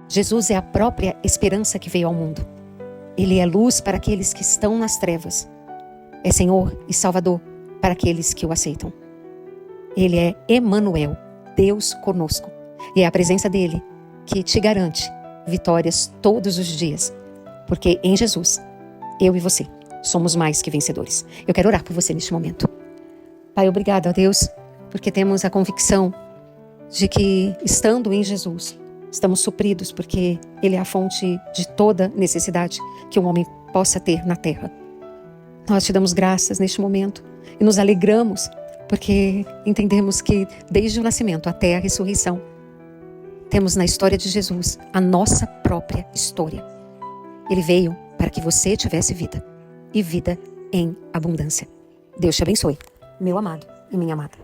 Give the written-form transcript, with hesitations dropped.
Jesus é a própria esperança que veio ao mundo. Ele é luz para aqueles que estão nas trevas. É Senhor e Salvador para aqueles que o aceitam. Ele é Emanuel, Deus conosco. E é a presença dele que te garante vitórias todos os dias. Porque em Jesus, eu e você somos mais que vencedores. Eu quero orar por você neste momento. Pai, obrigado a Deus, porque temos a convicção de que, estando em Jesus, estamos supridos, porque Ele é a fonte de toda necessidade que um homem possa ter na terra. Nós te damos graças neste momento e nos alegramos, porque entendemos que desde o nascimento até a ressurreição, temos na história de Jesus a nossa própria história. Ele veio para que você tivesse vida, e vida em abundância. Deus te abençoe, meu amado e minha amada.